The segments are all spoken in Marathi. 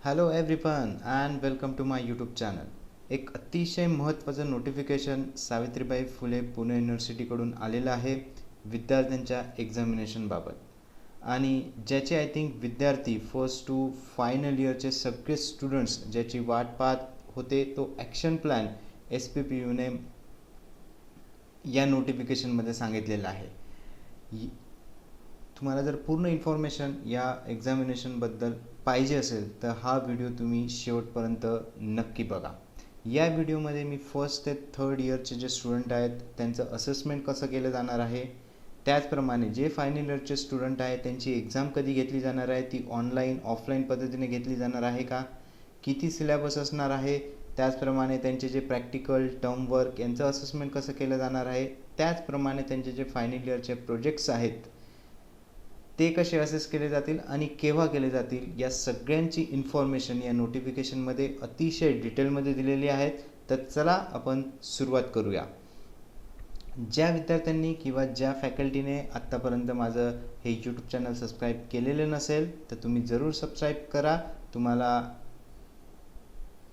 Hello everyone and welcome to my YouTube channel. एक अतिशय महत्त्वाचं नोटिफिकेशन सावित्रीबाई फुले पुणे युनिव्हर्सिटीकडून आलेलं आहे विद्यार्थ्यांच्या एक्झामिनेशनबाबत, आणि ज्याचे आय थिंक विद्यार्थी फर्स्ट टू फायनल इयरचे सगळे स्टुडंट्स ज्याची वाट पाहत होते, तो ॲक्शन प्लॅन SPPUने या नोटिफिकेशनमध्ये सांगितलेला आहे. तुम्हाला जर पूर्ण इन्फॉर्मेशन या एक्झामिनेशनबद्दल पाहिजे असेल तर हा व्हिडिओ तुम्ही शेवटपर्यंत नक्की बघा. या व्हिडिओमध्ये मी फर्स्ट ते थर्ड इयरचे जे स्टुडंट आहेत त्यांचं असेसमेंट कसं केलं जाणार आहे, त्याचप्रमाणे जे फायनल इयरचे स्टुडंट आहेत त्यांची एक्झाम कधी घेतली जाणार आहे, ती ऑनलाईन ऑफलाईन पद्धतीने घेतली जाणार आहे का, किती सिलेबस असणार आहे, त्याचप्रमाणे त्यांचे जे प्रॅक्टिकल टर्म वर्क यांचं असेसमेंट कसं केलं जाणार आहे, त्याचप्रमाणे त्यांचे जे फायनल इयरचे प्रोजेक्ट्स आहेत ते कसे असेस केले जातील आणि केव्हा केले जातील, या सगळ्यांची इन्फॉर्मेशन या नोटिफिकेशनमध्ये अतिशय डिटेलमध्ये दिलेली आहेत. तर चला आपण सुरुवात करूया. ज्या विद्यार्थ्यांनी किंवा ज्या फॅकल्टीने आत्तापर्यंत माझं हे यूट्यूब चॅनल सबस्क्राईब केलेलं नसेल तर तुम्ही जरूर सबस्क्राईब करा. तुम्हाला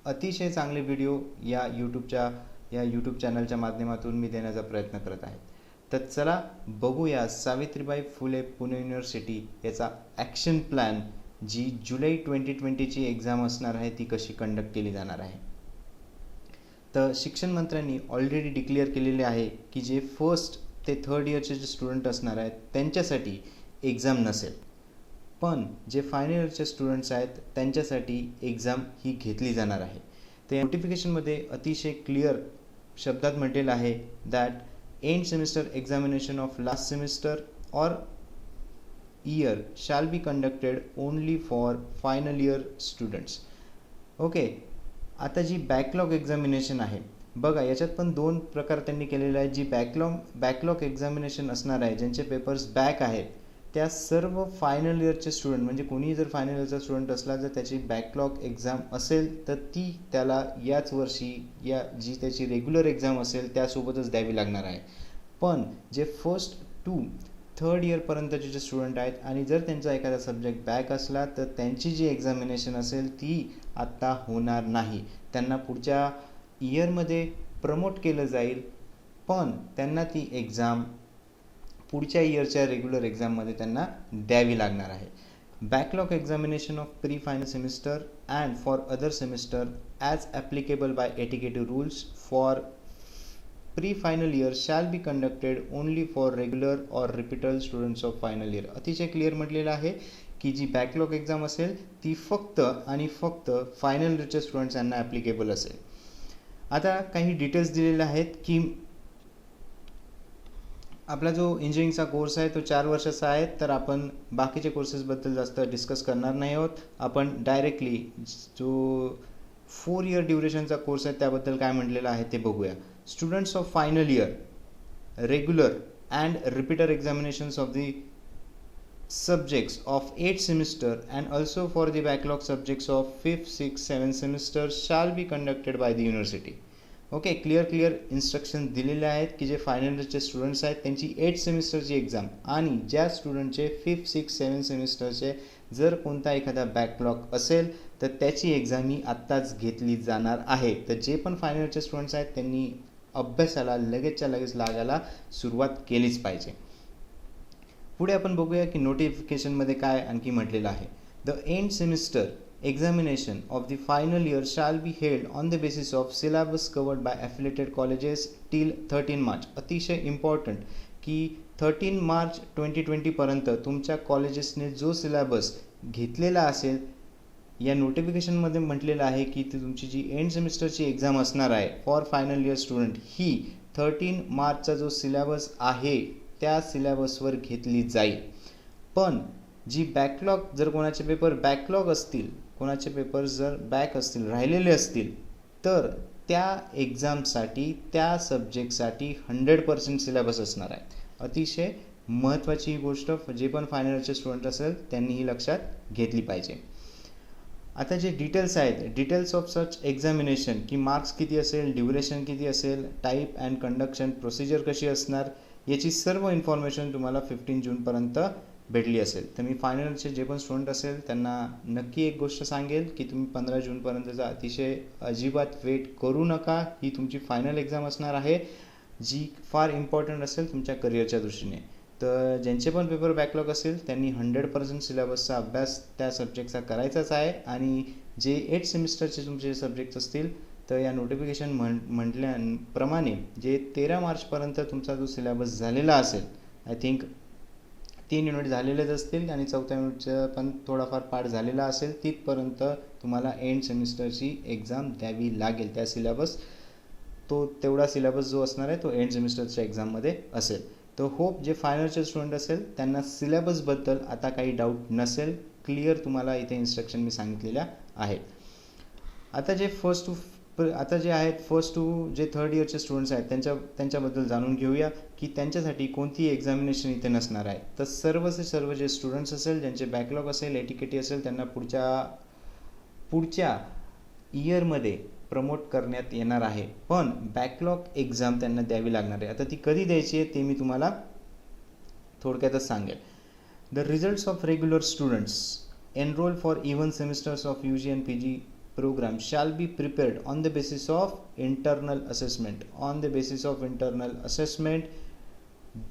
अतिशय चांगले व्हिडिओ या यूट्यूब चॅनलच्या माध्यमातून मी देण्याचा प्रयत्न करत आहे. तर चला बघूया सावित्रीबाई फुले पुणे युनिव्हर्सिटी याचा ॲक्शन प्लॅन, जी जुलै 2020ची एक्झाम असणार आहे ती कशी कंडक्ट केली जाणार आहे. तर शिक्षण मंत्र्यांनी ऑलरेडी डिक्लेअर केलेले आहे की जे फर्स्ट ते थर्ड इयरचे जे स्टुडंट असणार आहेत त्यांच्यासाठी एक्झाम नसेल, पण जे फायनल इयरचे स्टुडंट्स आहेत त्यांच्यासाठी एक्झाम ही घेतली जाणार आहे. ते नोटिफिकेशनमध्ये अतिशय क्लिअर शब्दात म्हटलेलं आहे that end semester examination of last semester or year shall be conducted only for final year students. Okay, आता जी बॅकलॉग एक्झामिनेशन आहे बघा, याच्यात पण दोन प्रकार त्यांनी केलेले आहेत. जी बॅकलॉग एक्झामिनेशन असणार आहे, ज्यांचे पेपर्स बॅक आहेत, त्या सर्व फायनल इयरचे स्टुडंट, म्हणजे कोणी जर फायनल इयरचा स्टुडंट असला जर त्याची बॅकलॉग एक्झाम असेल तर ती त्याला याच वर्षी जी त्याची रेग्युलर एक्झाम असेल त्यासोबतच द्यावी लागणार आहे. पण जे फर्स्ट टू थर्ड इयरपर्यंतचे जे स्टुडंट आहेत आणि जर त्यांचा एखादा सब्जेक्ट बॅक असला तर त्यांची जी एक्झामिनेशन असेल ती आत्ता होणार नाही. त्यांना पुढच्या इयरमध्ये प्रमोट केलं जाईल, पण त्यांना ती एक्झाम पुढच्या इयरच्या रेग्युलर एक्झाममध्ये त्यांना द्यावी लागणार आहे. Backlog examination of pre final semester and for other semester as applicable by एटिकेटिव्ह rules for pre final year shall be conducted only for regular or repeater students of final year. अतिशय क्लिअर म्हटलेलं आहे की जी बॅकलॉग एक्झाम असेल ती फक्त आणि फक्त फायनल इयरच्या स्टुडंट्स यांना ॲप्लिकेबल असेल. आता काही डिटेल्स दिलेले आहेत की आपला जो इंजिनिअरिंगचा कोर्स आहे तो 4 वर्षाचा आहे, तर आपण बाकीचे कोर्सेसबद्दल जास्त डिस्कस करणार नाही आहोत. आपण डायरेक्टली जो 4 इयर ड्युरेशनचा कोर्स आहे त्याबद्दल काय म्हटलेलं आहे ते बघूया. Students of final year regular and repeater examinations of the subjects of 8th semester and also for the backlog subjects of 5th, 6th, 7th semester shall be conducted by the university. Okay, clear instruction दिलेले आहेत की जे फायनल इयरचे स्टुडंट्स आहेत त्यांची 8th सेमिस्टरची एक्झाम आणि ज्या स्टुडंटचे 5th, 6th, 7th सेमिस्टरचे जर कोणता एखादा बॅकलॉग असेल तर त्याची एक्झाम ही आत्ताच घेतली जाणार आहे. तर जे पण फायनल इयरचे स्टुडंट्स आहेत त्यांनी अभ्यासाला लगेचच्या लगेच लागायला सुरुवात केलीच पाहिजे. पुढे आपण बघूया की नोटिफिकेशनमध्ये काय आणखी म्हटलेलं आहे. The end semester examination of the final year shall be held on the basis of syllabus covered by affiliated colleges till 13 March. अतिशय इम्पॉर्टंट की 13 मार्च 2020 पर्यंत तुमच्या कॉलेजेसने जो सिलेबस घेतलेला असेल, या नोटिफिकेशनमध्ये म्हटलेलं आहे की तुमची जी एंड सेमिस्टरची एक्झाम असणार आहे फॉर फायनल इयर स्टुडंट ही 13 मार्चचा जो सिलेबस आहे त्या सिलेबसवर घेतली जाईल. पण जी बॅकलॉग, जर कोणाचे पेपर बॅकलॉग असतील, कोणाचे पेपर जर बॅक असतील, राहिलेले असतील, तर त्या एक्झामसाठी त्या सब्जेक्टसाठी 100% सिलेबस असणार आहे. अतिशय महत्त्वाची ही गोष्ट जे पण फायनल इयरचे स्टुडंट असेल त्यांनी ही लक्षात घेतली पाहिजे. आता जे डिटेल्स आहेत, डिटेल्स ऑफ सच एक्झामिनेशन की मार्क्स किती असेल, ड्युरेशन किती असेल, टाईप अँड कंडक्शन प्रोसिजर कशी असणार, याची सर्व इन्फॉर्मेशन तुम्हाला 15 जूनपर्यंत भेटली असेल. तर मी फायनलचे जे पण स्टुडंट असेल त्यांना नक्की एक गोष्ट सांगेल की तुम्ही 15 जूनपर्यंतचा अतिशय अजिबात वेट करू नका. ही तुमची फायनल एक्झाम असणार आहे, जी फार इम्पॉर्टंट असेल तुमच्या करिअरच्या दृष्टीने. तर ज्यांचे पण पेपर बॅकलॉग असेल त्यांनी 100% सिलेबसचा अभ्यास त्या सब्जेक्टचा करायचाच आहे. आणि जे 8 सेमिस्टरचे तुमचे सब्जेक्ट्स असतील तर या नोटिफिकेशन म्हटल्याप्रमाणे जे 13 मार्चपर्यंत तुमचा जो सिलेबस झालेला असेल, आय थिंक 3 युनिट झालेलेच असतील आणि 4थ्या युनिटचं पण थोडाफार पार्ट झालेला असेल, तिथपर्यंत तुम्हाला एंड सेमिस्टरची एक्झाम द्यावी लागेल. त्या सिलेबस तेवढा सिलेबस जो असणार आहे तो एंड सेमिस्टरच्या एक्झाममध्ये असेल. तर होप जे फायनलचे स्टुडंट असेल त्यांना सिलेबसबद्दल आता काही डाऊट नसेल. क्लिअर तुम्हाला इथे इन्स्ट्रक्शन मी सांगितलेल्या आहेत. आता जे फर्स्ट टू जे थर्ड इयरचे स्टुडंट्स आहेत त्यांच्याबद्दल जाणून घेऊया की त्यांच्यासाठी कोणती एक्झामिनेशन इथे नसणार आहे. तर सर्व जे स्टुडंट्स असेल ज्यांचे बॅकलॉग असेल, एटीकेटी असेल, त्यांना पुढच्या इयरमध्ये प्रमोट करण्यात येणार आहे. पण बॅकलॉग एक्झाम त्यांना द्यावी लागणार आहे. आता ती कधी द्यायची आहे ते मी तुम्हाला थोडक्यातच सांगेल. The results of regular students enrol for even semesters of UG and PG program shall be prepared on the basis of internal assessment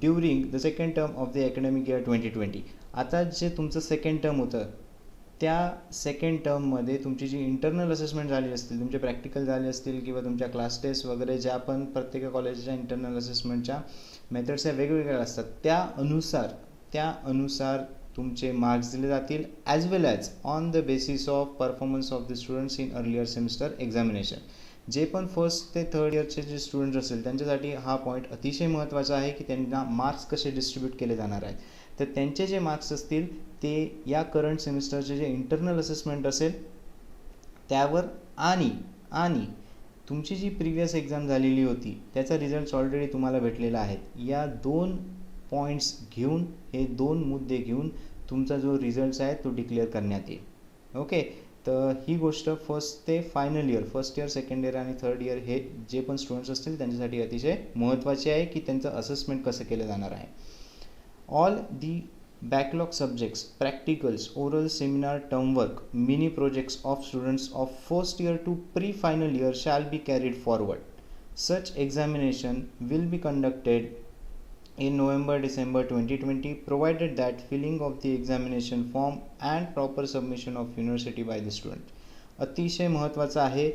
during the second term of the academic year 2020. आता जे तुमचं सेकंड टर्म होतं त्या सेकंड टर्ममध्ये तुमची जी इंटरनल असेसमेंट झाली असतील, तुमचे प्रॅक्टिकल झाले असतील किंवा तुमच्या क्लास टेस्ट वगैरे ज्या पण प्रत्येक कॉलेजच्या इंटरनल असेसमेंटच्या मेथड्स या वेगवेगळ्या असतात, त्यानुसार तुमचे मार्क्स दिले जातील as well as on the basis of performance of the students in earlier semester examination. जे पण फर्स्ट ते थर्ड इयरचे जे स्टुडंट्स असेल त्यांच्यासाठी हा पॉईंट अतिशय महत्त्वाचा आहे की त्यांना मार्क्स कसे डिस्ट्रीब्यूट केले जाणार आहेत. तर त्यांचे जे मार्क्स असतील ते या करंट सेमिस्टरचे जे इंटरनल असेसमेंट असेल त्यावर आणि तुमची जी प्रिव्हियस एक्झाम झालेली होती त्याचा रिझल्ट ऑलरेडी तुम्हाला भेटलेला आहे. या 2 पॉईंट्स घेऊन, हे 2 मुद्दे घेऊन तुमचा जो रिझल्ट आहे तो डिक्लेअर करण्यात येईल. ओके, तर ही गोष्ट फर्स्ट इयर, सेकंड इयर आणि थर्ड इयर हे जे पण स्टुडंट्स असतील त्यांच्यासाठी अतिशय महत्त्वाचे आहे की त्यांचं असेसमेंट कसं केलं जाणार आहे. All the backlog subjects, practicals, oral, seminar, term work, mini projects of students of first year to pre-final year shall be carried forward. Such examination will be conducted in November-December 2020 provided that filling of the examination form and proper submission of university by the student. अतिशय महत्त्वाचं आहे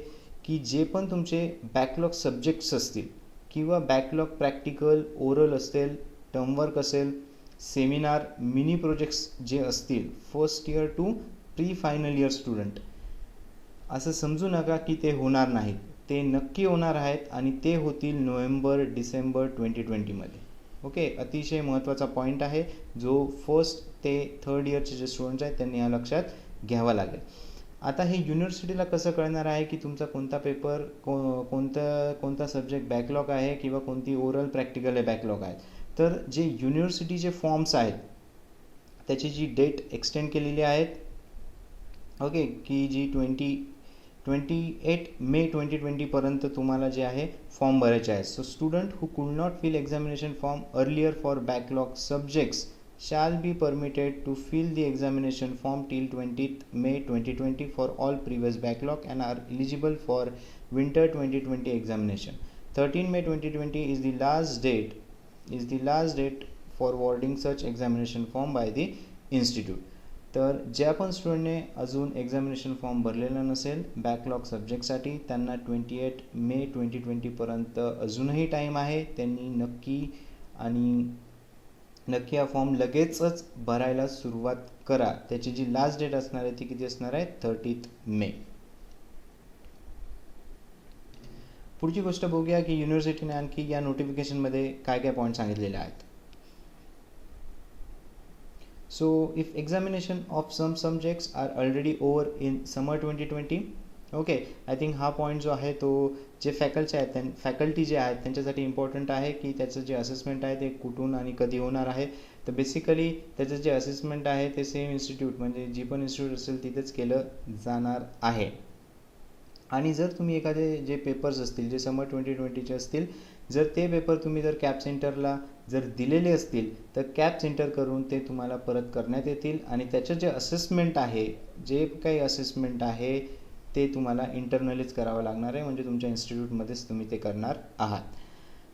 की जे पण तुमचे बॅकलॉग सब्जेक्ट्स असतील किंवा बॅकलॉग प्रॅक्टिकल, ओरल असेल, टर्मवर्क असेल, सेमिनार, मिनी प्रोजेक्ट्स जे असतील first year to pre final year student, असं समजू नका की ते होणार नाहीत. ते नक्की होणार आहेत आणि ते होतील नोव्हेंबर-डिसेंबर 2020मध्ये. ओके, अतिशय महत्त्वाचा पॉईंट आहे जो फर्स्ट ते थर्ड इयरचे जे स्टुडंट्स आहेत त्यांनी या लक्षात घ्यावा लागेल. आता हे युनिव्हर्सिटीला कसं कळणार आहे की तुमचा कोणता पेपर, कोणता सब्जेक्ट बॅकलॉग आहे किंवा कोणती ओरल प्रॅक्टिकल बॅकलॉग आहेत. तर जे युनिव्हर्सिटीचे फॉर्म्स आहेत त्याची जी डेट एक्सटेंड केलेली आहेत, ओके, की जी 28 मे 2020पर्यंत तुम्हाला जे आहे फॉर्म भरायचे आहे. So student who could not fill examination form earlier for backlog subjects shall be permitted to fill the examination form till 20th May 2020 for all previous backlog and are eligible for winter 2020 examination. 13 May 2020 is the last date for forwarding such examination form by the institute. तर ज्या पण स्टुडंटने अजून एक्झामिनेशन फॉर्म भरलेला नसेल बॅकलॉग सब्जेक्टसाठी त्यांना 28 मे 2020पर्यंत अजूनही टाईम आहे. त्यांनी नक्की हा फॉर्म लगेचच भरायला सुरुवात करा. त्याची जी लास्ट डेट असणार आहे ती किती असणार आहे? 30 मे. पुढची गोष्ट बघूया की युनिव्हर्सिटीने आणखी या नोटिफिकेशनमध्ये काय काय पॉईंट सांगितलेले आहेत. So if examination of some subjects are already over in summer 2020, okay, I think हा पॉईंट जो आहे तो जे फॅकल्टी जे आहेत त्यांच्यासाठी इम्पॉर्टंट आहे की त्याचं जे असेसमेंट आहे ते कुठून आणि कधी होणार आहे. तर बेसिकली त्याचं जे असेसमेंट आहे ते सेम इन्स्टिट्यूट म्हणजे जी पण इन्स्टिट्यूट असेल तिथेच केलं जाणार आहे. आणि जर तुम्ही एखादे जे पेपर्स असतील जे समर 2020चे असतील, जर ते पेपर तुम्ही जर कॅप सेंटरला जर दिलेले असतील तर कॅप्स एंटर करून ते तुम्हाला परत करण्यात येतील आणि त्याचं जे असेसमेंट आहे, जे काही असेसमेंट आहे ते तुम्हाला इंटरनलीच करावं लागणार आहे, म्हणजे तुमच्या इन्स्टिट्यूटमध्येच तुम्ही ते करणार आहात.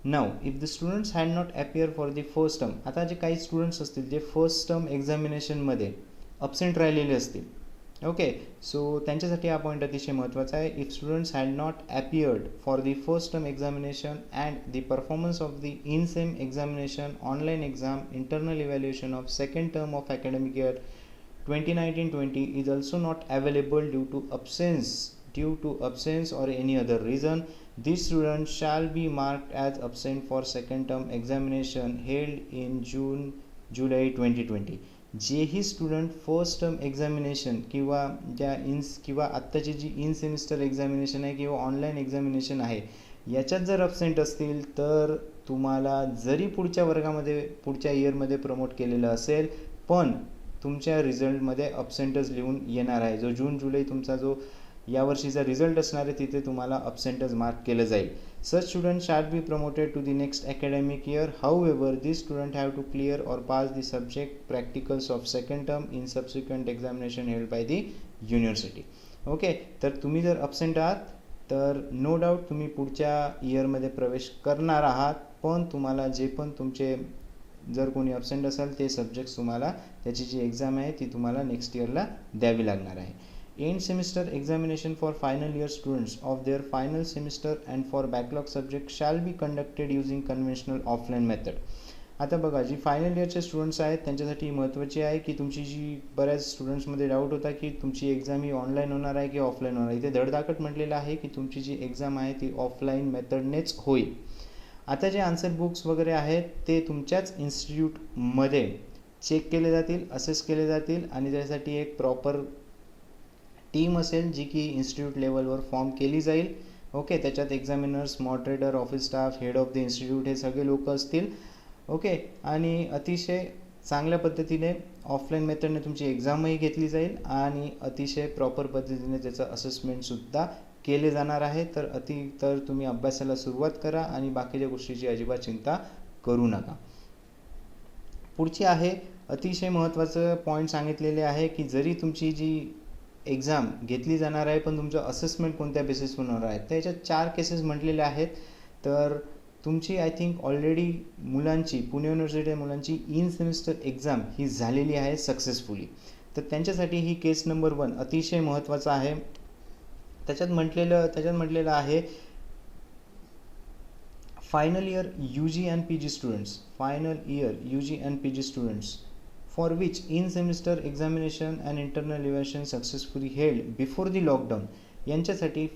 Now if the students had not appear for the first term, आता जे काही स्टुडंट्स असतील जे फर्स्ट टर्म एक्झामिनेशनमध्ये अब्सेंट राहिलेले असतील, ओके, सो त्यांच्यासाठी हा पॉईंट अतिशय महत्त्वाचा आहे. If students had not appeared for the first term examination and the performance of the in same examination, online exam, internal evaluation of second term of academic year 2019-20 is also not available due to absence or any other reason, these students shall be marked as absent for second term examination held in July 2020. जेही स्टुडंट फर्स्ट टर्म एक्झामिनेशन किंवा किंवा आत्ताची जी इन सेमिस्टर एक्झामिनेशन आहे किंवा ऑनलाईन एक्झामिनेशन आहे याच्यात जर अब्सेंट असतील तर तुम्हाला जरी पुढच्या वर्गामध्ये पुढच्या इयरमध्ये प्रमोट केलेलं असेल पण तुमच्या रिझल्टमध्ये अब्सेंटच लिहून येणार आहे. जो जून जुलै तुमचा जो यावर्षीचा रिझल्ट असणार आहे तिथे तुम्हाला अब्सेंटच मार्क केलं जाईल. Such student shall be promoted to the next academic year. However this student have to clear or pass the subject practicals of second term in subsequent examination held by the university. Okay, तर तुम्ही जर अब्सेंट आहात तर नो डाऊट तुम्ही पुढच्या इयरमध्ये प्रवेश करणार आहात, पण तुम्हाला जे पण तुमचे जर कोणी अब्सेंट असेल ते सब्जेक्ट्स तुम्हाला त्याची जी एक्झाम आहे ती तुम्हाला नेक्स्ट इयरला द्यावी लागणार आहे. End semester examination for final year students of their final semester and for backlog subject shall be conducted using conventional offline method. आता बघा, जी फायनल इयरचे स्टुडंट्स आहेत त्यांच्यासाठी महत्त्वाची आहे की तुमची जी बऱ्याच स्टुडंट्समध्ये डाऊट होता की तुमची एक्झाम ही ऑनलाईन होणार आहे की ऑफलाईन होणार आहे. इथे धडधाकट म्हटलेलं आहे की तुमची जी एक्झाम आहे ती ऑफलाईन मेथडनेच होईल. आता जे आन्सर बुक्स वगैरे आहेत ते तुमच्याच इन्स्टिट्यूटमध्ये चेक केले जातील, असेस केले जातील आणि त्यासाठी एक प्रॉपर टीम असेल जी की इन्स्टिट्यूट लेवलवर फॉर्म केली जाईल. ओके, त्याच्यात examiners, moderator, office staff, head of the institute हे सगळे लोक असतील. ओके, आणि अतिशय चांगल्या पद्धतीने ऑफलाईन मेथडने तुमची एक्झामही घेतली जाईल आणि अतिशय प्रॉपर पद्धतीने त्याचं असेसमेंटसुद्धा केले जाणार आहे. तर तुम्ही अभ्यासाला सुरुवात करा आणि बाकीच्या गोष्टीची अजिबात चिंता करू नका. पुढची आहे अतिशय महत्त्वाचं पॉईंट सांगितलेले आहे की जरी तुमची जी एक्झाम घेतली जाणार आहे पण तुमचं असेसमेंट कोणत्या बेसिसवर होणार आहे, त्याच्यात 4 केसेस म्हटलेले आहेत. तर तुमची आय थिंक ऑलरेडी मुलांची पुणे युनिव्हर्सिटी मुलांची इन सेमिस्टर एक्झाम ही झालेली आहे सक्सेसफुली. तर त्यांच्यासाठी ही केस नंबर 1 अतिशय महत्त्वाचं आहे. त्याच्यात म्हटलेलं आहे final year UG and PG students, final year UG and PG students for which in semester examination and internal evaluation successfully held before the lockdown, यांच्यासाठी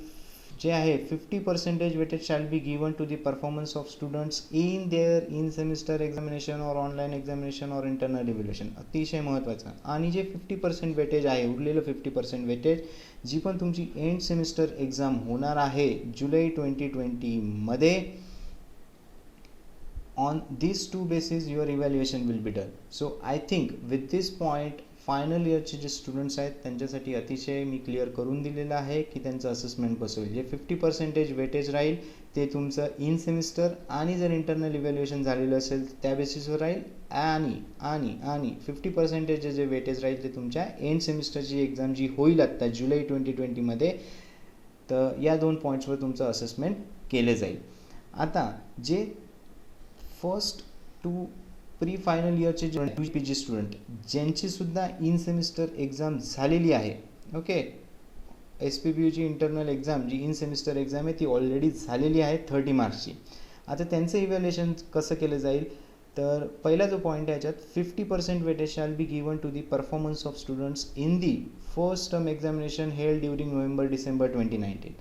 जे आहे 50% weightage shall be given to the performance of students in their in semester examination or online examination or internal evaluation. अतिशय महत्त्वाचं. आणि जे 50% वेटेज आहे, उरलेलं 50% वेटेज जी पण तुमची एंड सेमिस्टर एक्झाम होणार आहे जुलै 2020 मध्ये, on these 2 bases your evaluation will be done. So I think with this point final इयरचे जे स्टुडंट्स आहेत त्यांच्यासाठी अतिशय मी क्लिअर करून दिलेलं आहे की त्यांचं असेसमेंट कसं होईल. जे 50% वेटेज राहील ते तुमचं इन सेमिस्टर आणि जर इंटरनल इव्हॅल्युएशन झालेलं असेल त्या बेसिसवर राहील आणि 50% जे वेटेज राहील ते तुमच्या एंड सेमिस्टरची एक्झाम जी होईल आत्ता जुलै 2020 मध्ये, तर या 2 पॉईंट्सवर तुमचं असेसमेंट केले जाईल. आता जे फर्स्ट टू प्री फायनल इयरचे जे PG स्टुडंट ज्यांची सुद्धा इन सेमिस्टर एक्झाम झालेली आहे, ओके, SPPUची इंटरनल एक्झाम जी इन सेमिस्टर एक्झाम आहे ती ऑलरेडी झालेली आहे 30 मार्चची. आता त्यांचं इव्हॅल्युएशन कसं केलं जाईल, तर पहिला जो पॉईंट आहे याच्यात 50% weightage shall be given to the performance of students in the first term examination held during November-December 2019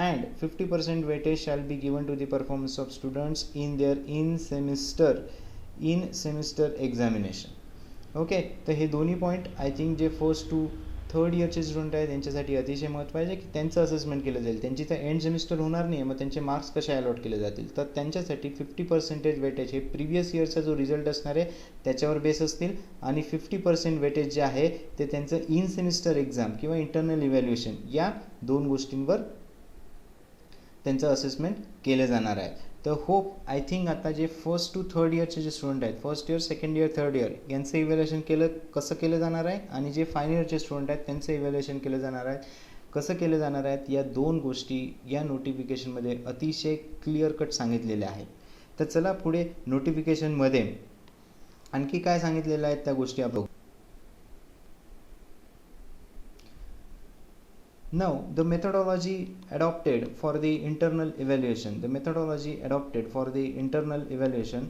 and 50% weightage shall be given to the performance of students in their in semester examination. Okay, तर हे दोन्ही पॉईंट आय थिंक जे फर्स्ट टू थर्ड इयरचे स्टुडंट आहेत त्यांच्यासाठी अतिशय महत्त्वाचे आहे की त्यांचं असेसमेंट केलं जाईल. त्यांची तर एंड सेमिस्टर होणार नाही, मग त्यांचे मार्क्स कसे अलॉट केले जातील, तर त्यांच्यासाठी 50% वेटेज हे प्रिव्हियस इयरचा जो रिझल्ट असणार आहे त्याच्यावर बेस असतील आणि 50% वेटेज जे आहे ते त्यांचं इन सेमिस्टर एक्झाम किंवा इंटरनल इव्हॅल्युएशन या 2 गोष्टींवर त्यांचं असेसमेंट केलं जाणार आहे. तर होप आय थिंक आता जे फर्स्ट टू थर्ड इयरचे जे स्टुडंट आहेत, first year, second year, third year, यांचं इव्हॅल्युएशन कसं केलं जाणार आहे, आणि जे फायनल इयरचे स्टुडंट आहेत त्यांचं इव्हॅल्युएशन केलं जाणार आहे कसं केलं जाणार आहेत, या दोन गोष्टी या नोटिफिकेशनमध्ये अतिशय क्लिअर कट सांगितलेल्या आहेत. तर चला पुढे नोटिफिकेशनमध्ये आणखी काय सांगितलेलं आहे त्या गोष्टी आपण. Now, the methodology adopted for the internal evaluation. The methodology adopted for the internal evaluation.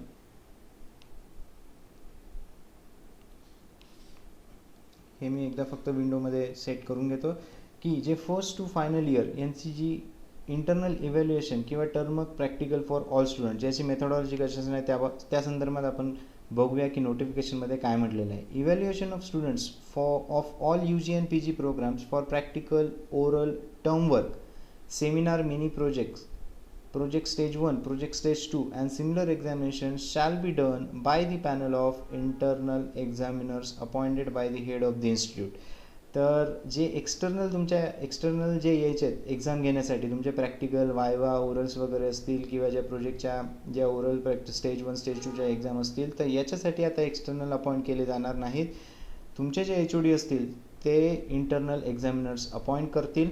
हे मी एकदा फक्त विंडोमध्ये सेट करून घेतो की जे फर्स्ट टू फायनल इयर यांची जी इंटरनल इव्हॅल्युएशन किंवा term practical for all student ज्याची मेथॉडॉलॉजी कशी असणार आहे त्या संदर्भात आपण बघूया की नोटिफिकेशनमध्ये काय म्हटलेलं आहे. Evaluation of students of all UG and PG programmes for practical, oral, term work, seminar, mini projects, project stage 1, project stage 2 and similar examinations shall be done by the panel of internal examiners appointed by the head of the institute. तर जे एक्सटर्नल जे यायचे आहेत एक्झाम घेण्यासाठी तुमचे प्रॅक्टिकल, वायवा, ओरल्स वगैरे असतील किंवा ज्या प्रोजेक्टच्या ज्या ओरल प्रॅक्टिस स्टेज 1, स्टेज 2च्या एक्झाम असतील, तर याच्यासाठी आता एक्सटर्नल अपॉइंट केले जाणार नाहीत. तुमचे जे HOD असतील ते इंटरनल एक्झामिनर्स अपॉइंट करतील.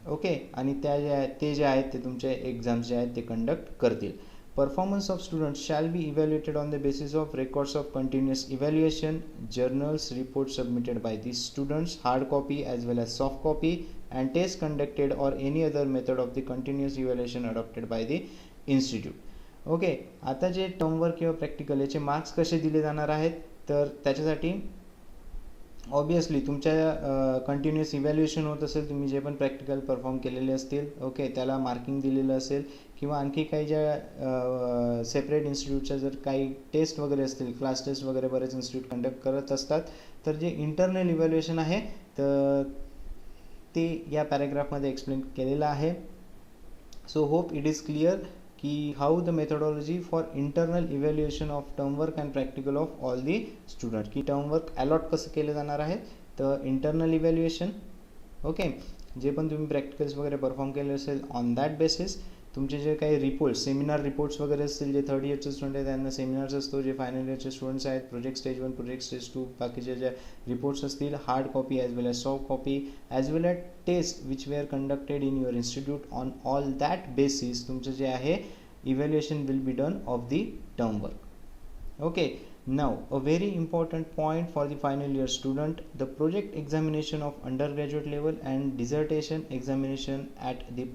ओके, आणि ते जे आहेत ते तुमचे एक्झाम्स जे आहेत ते कंडक्ट करतील. Performance of students shall be evaluated on the basis of records of continuous evaluation, journals, report submitted by the students, hard copy as well as soft copy, and test conducted or any other method of the continuous evaluation adopted by the institute. Okay, आता जे टर्मवर्क किंवा प्रॅक्टिकल याचे मार्क्स कसे दिले जाणार आहेत, तर त्याच्यासाठी ऑब्वियसली तुमच्या कंटिन्युअस इव्हॅल्युएशन होत असेल, तुम्ही जे पण प्रॅक्टिकल परफॉर्म केलेले असतील, ओके, त्याला मार्किंग दिलेलं असेल, किंवा आणखी काही ज्या सेपरेट इन्स्टिट्यूटच्या जर काही टेस्ट वगैरे असतील, क्लास टेस्ट वगैरे बरेच इन्स्टिट्यूट कंडक्ट करत असतात, तर जे इंटरनल इव्हॅल्युएशन आहे तर ते या पॅराग्राफमध्ये एक्सप्लेन केलेलं आहे. So hope it is clear की how the methodology for internal evaluation of term work and practical of all the student, की टर्म वर्क अलॉट कसं केलं जाणार आहे, तर इंटरनल इव्हॅल्युएशन, ओके, जे पण तुम्ही प्रॅक्टिकल्स वगैरे परफॉर्म केले असेल ऑन दॅट बेसिस, तुमचे जे काही रिपोर्ट्स, सेमिनार रिपोर्ट्स वगैरे असतील, जे थर्ड इयरचे स्टुडंट आहेत त्यांना सेमिनार्स असतो, जे फायनल इयरचे स्टुडंट्स आहेत प्रोजेक्ट स्टेज 1, प्रोजेक्ट स्टेज 2, बाकीचे जे रिपोर्ट्स असतील, hard copy as well as soft copy as well as test which were conducted in your institute, on all that basis तुमचं जे आहे evaluation will be done of the term work. Okay, now a very important point for the final year student, the project examination of undergraduate level and dissertation examination at the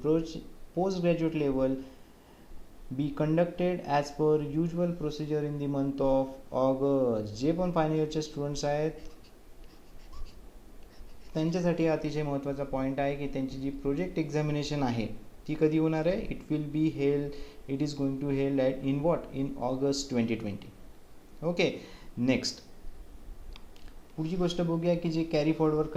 postgraduate level be conducted as per usual procedure in the month of August. जे पण फायनल इयरचे स्टुडंट्स आहेत त्यांच्यासाठी अतिशय महत्त्वाचा पॉईंट आहे की त्यांची जी प्रोजेक्ट एक्झामिनेशन आहे ती कधी होणार आहे, it is going to held at in in August 2020. Okay, next पुढची गोष्ट बघूया की जे कॅरी फॉरवर्ड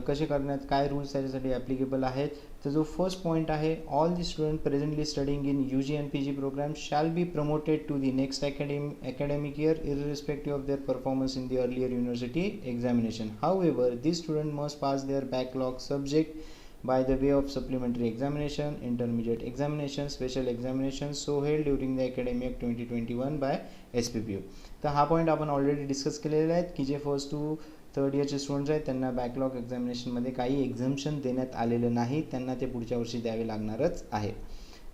कसे करण्यात काय रूल्स त्याच्यासाठी ॲप्लिकेबल आहेत. तर जो फर्स्ट पॉईंट आहे, all the student presently studying in UG and PG programme shall be promoted to the next academic year irrespective of their performance in the earlier university examination. However, these students must pass their backlog subject by the way of supplementary examination, intermediate examination, special examinations so held during the academic 2021 by SPPU. तर हा पॉईंट आपण ऑलरेडी डिस्कस केलेला आहे की जे फर्स्ट टू थर्ड इयरचे स्टुडंट्स आहेत त्यांना बॅकलॉग एक्झामिनेशनमध्ये काही एक्झाम्शन देण्यात आलेलं नाही, त्यांना ते पुढच्या वर्षी द्यावे लागणारच आहे.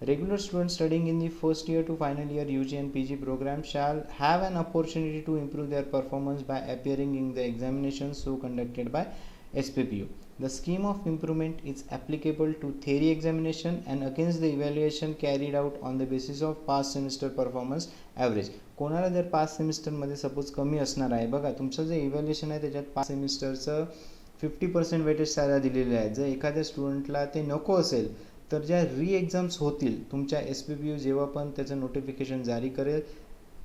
Regular students studying in the first year to final year UG and PG program shall have an opportunity to improve their performance by appearing in the examinations so conducted by SPPU. The scheme of improvement is applicable to theory examination and against the evaluation carried out on the basis of past semester performance average. कोणाला जर पास्ट सेमिस्टरमध्ये सपोज कमी असणार आहे, बघा तुमचं जे इव्हॅल्युएशन आहे त्याच्यात पास्ट सेमिस्टरचं 50% वेटेज त्याला दिलेलं आहे. जर एखाद्या स्टुडंटला ते नको असेल तर ज्या री एक्झाम्स होतील तुमच्या SPPU जेव्हा पण त्याचं नोटिफिकेशन जारी करेल,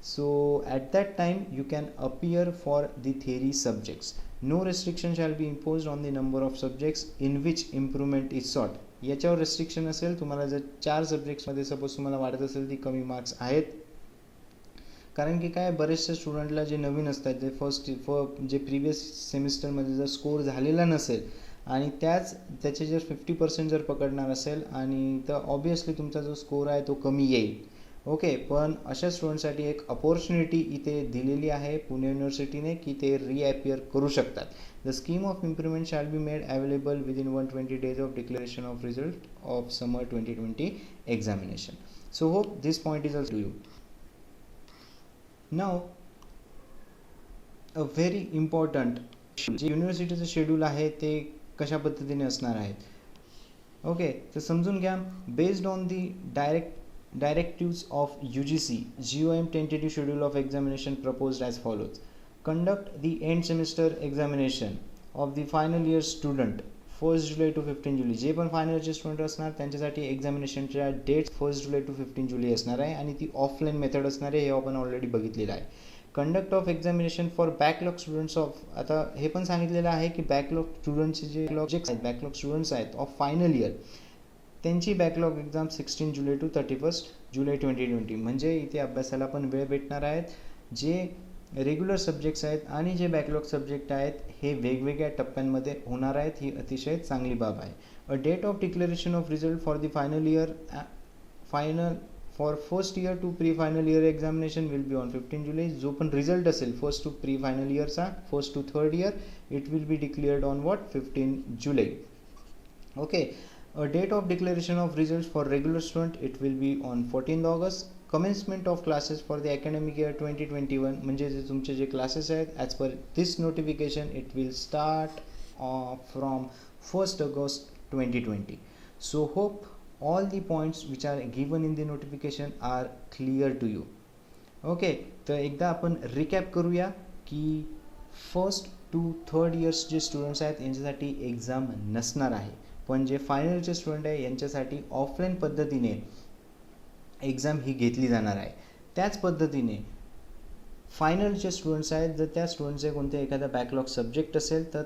so at that time you can appear for the theory subjects. No restriction shall be imposed on the number of subjects in which improvement is sought. याच्यावर restriction असेल, तुम्हाला जर 4 सब्जेक्ट्समध्ये सपोज तुम्हाला वाटत असेल ती कमी मार्क्स आहेत, कारण की काय बरेचशा स्टुडंटला जे नवीन असतात जे जे प्रिव्हियस सेमिस्टरमध्ये जर स्कोर झालेला नसेल आणि त्याचे जर 50% जर पकडणार असेल आणि तर ऑब्वियसली तुमचा जो स्कोर आहे तो कमी येईल. ओके, पण अशा स्टुडंटसाठी एक अपॉर्च्युनिटी इथे दिलेली आहे पुणे युनिव्हर्सिटीने की ते रिअपियर करू शकतात. The scheme of improvement shall be made available within 120 days of declaration of result of summer 2020 examination. So hope this point is also to you. Now a very important जे युनिव्हर्सिटीचं शेड्यूल आहे ते कशा पद्धतीने असणार आहेत. ओके, तर समजून घ्या. Based on the directives of UGC, GOM tentative schedule of examination proposed as follows. Conduct the end semester examination of the final year student 1st July to 15 July. जे पण फायनल इयरचे स्टुडंट असणार त्यांच्यासाठी एक्झामिनेशनच्या dates 1st July to 15 July असणार आहे आणि ती ऑफलाईन मेथड असणार आहे. हे आपण ऑलरेडी बघितलेलं आहे. Conduct of examination for backlog students of, आता हे पण सांगितलेलं आहे की बॅकलॉग स्टुडंट्सचे जे बॅकलॉग स्टुडंट्स आहेत ऑफ फायनल इयर त्यांची बॅकलॉग एक्झाम 16 जुलै टू 31 जुलै 2020. म्हणजे इथे अभ्यासाला पण वेळ भेटणार आहेत. जे रेग्युलर सब्जेक्ट्स आहेत आणि जे बॅकलॉग सब्जेक्ट आहेत हे वेगवेगळ्या टप्प्यांमध्ये होणार आहेत. ही अतिशय चांगली बाब आहे. A date of declaration of result for the for first year to pre final year examination will be on 15 July. जो पण रिझल्ट असेल फर्स्ट टू प्री फायनल इयरचा, first to third year, it will be declared on what 15 July. Okay. A date of declaration of results for regular student, it will be on 14th August. Commencement of classes for the academic year 2021, म्हणजे जे तुमचे जे क्लासेस आहेत as per this notification it will start from 1st August 2020. So hope all the points which are given in the notification are clear to you. Okay, तर एकदा आपण रिकॅप करूया की फर्स्ट टू थर्ड इयर्स जे स्टुडंट्स आहेत यांच्यासाठी एक्झाम नसणार आहे. पण जे फायनलचे स्टुडंट आहे यांच्यासाठी ऑफलाईन पद्धतीने एक्झाम ही घेतली जाणार आहे. त्याच पद्धतीने फायनलचे स्टुडंट्स आहेत, जर त्या स्टुडंट्सचे कोणते एखादा बॅकलॉग सब्जेक्ट असेल तर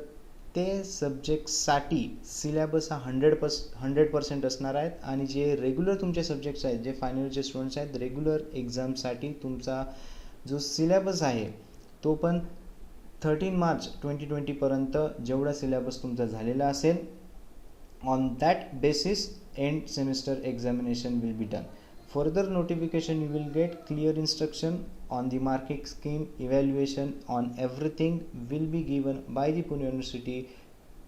ते सब्जेक्टसाठी सिलेबस हा 100% असणार आहेत. आणि जे रेग्युलर तुमचे सब्जेक्ट्स आहेत, जे फायनलचे स्टुडंट्स आहेत, रेग्युलर एक्झामसाठी तुमचा जो सिलेबस आहे तो पण 13 मार्च 2020 जेवढा सिलेबस तुमचा झालेला असेल, on that basis end semester examination will be done. Further notification you will get clear instruction on the marking scheme, evaluation on everything will be given by the Pune University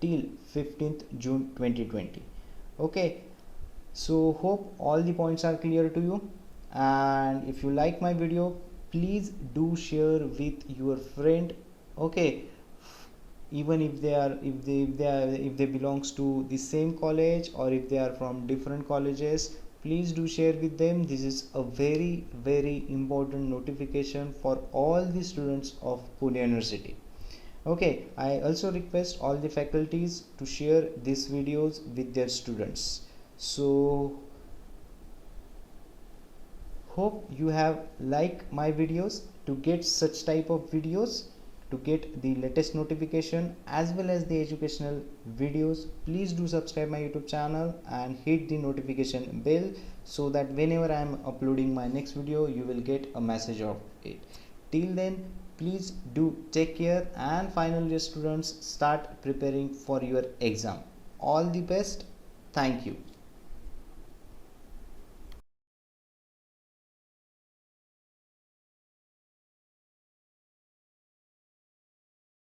till 15th June 2020. Okay, so hope all the points are clear to you, and if you like my video please do share with your friend. Okay, even if they belongs to the same college or if they are from different colleges, please do share with them. This is a very important notification for all the students of Pune University. Okay, I also request all the faculties to share these videos with their students. So hope you have liked my videos. To get such type of videos, to get the latest notification as well as the educational videos, please do subscribe my YouTube channel and hit the notification bell so that whenever I am uploading my next video you will get a message of it. Till then, please do take care, and final year students, start preparing for your exam. All the best. Thank you.